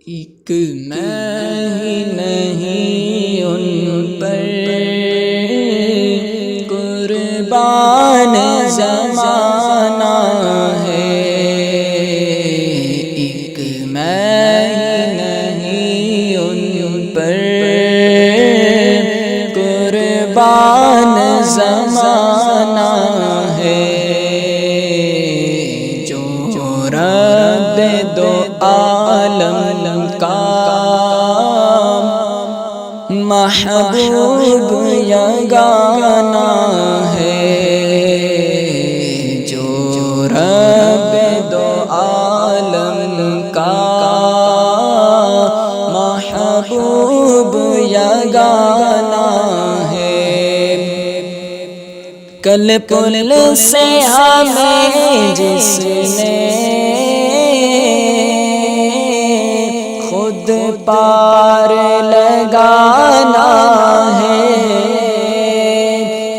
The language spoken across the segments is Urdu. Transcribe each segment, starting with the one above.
ایک میں ہی نہیں ان پر قربان زمانہ ہے، ایک میں ہی نہیں ان پر قربان زمانہ ہے، جو رب دو عالم کا محبوب یگانہ ہے، جو رب دو عالم کا محبوب یگانہ ہے، کل پل سے ہمیں جس نے خود پار لگانا ہے،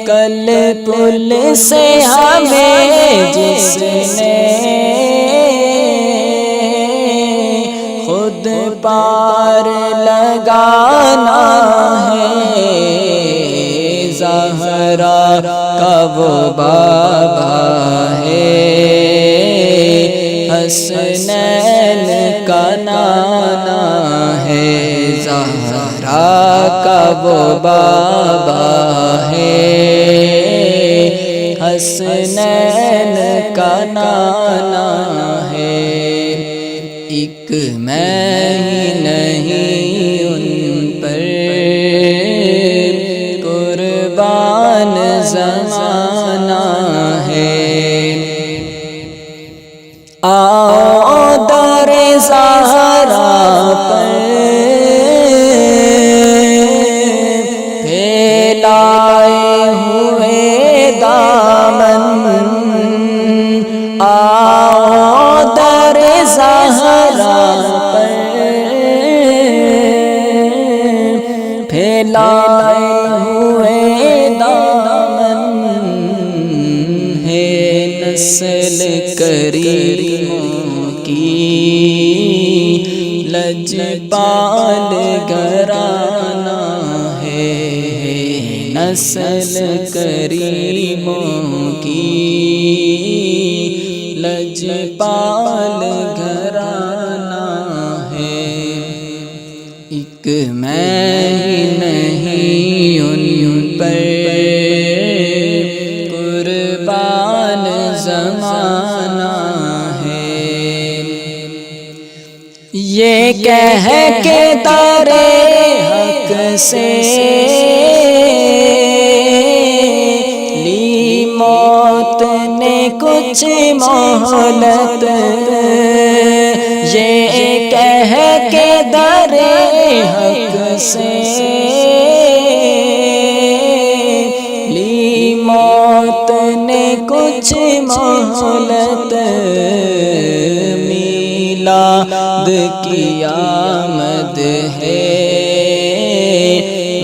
کل پل سے ہمیں جس نے خود پار لگانا ہے، زہرا کا وہ بابا ہے، حسنین کا نانا ہے، زہرا کا وہ بابا ہے، حسنین کا نانا ہے، ایک میں ہی نہیں ان پر قربان زمانہ ہے، آؤ در زہرا پر پھیلائے ہوئے دامن، آؤ در زہرا پر پھیلائے ہوئے دامن، ہے نسل کریموں کی لجپال گھرانہ ہے، نسل کریموں کی لجپال گھرانہ ہے، ایک میں ہی نہیں ان پر قربان زمانہ ہے، یہ کہہ کے در حق سے لی موت نے کچھ مہلت، یہ کہہ کے در حق سے لی موت نے کچھ مہلت، میلاد کی آمد ہے،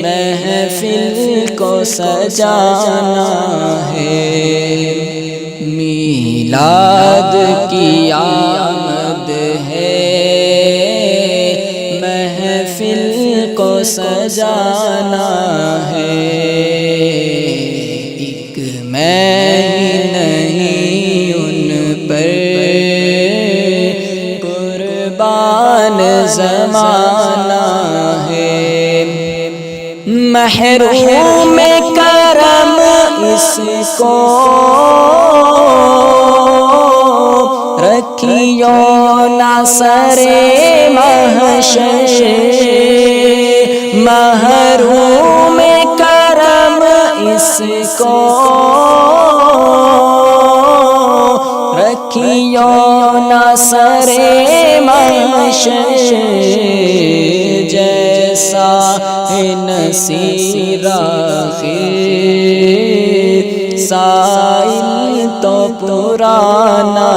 محفل کو سجانا ہے، میلاد کی آمد ہے، محفل کو سجانا ہے، ایک میں ہی نہیں ان پر قربان زمانہ ہے، محروم کرم اس کو رکھیو نہ سرے محشر، محروم کرم اس کو رکھیو نہ سرے محشر، جیسا ہے نصیر آخر سائل تو پرانا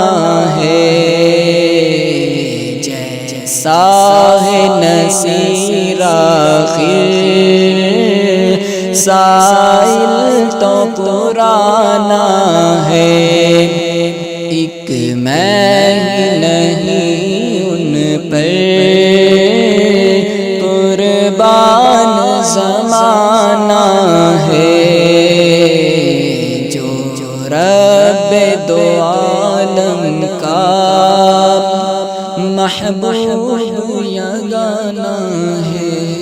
ہے، جیسا ہے نصیر آخر سائل تو پرانا ہے، ایک میں ہی نہیں ان جان زمانہ ہے، جو رب دو عالم کا محبوب یگانہ ہے۔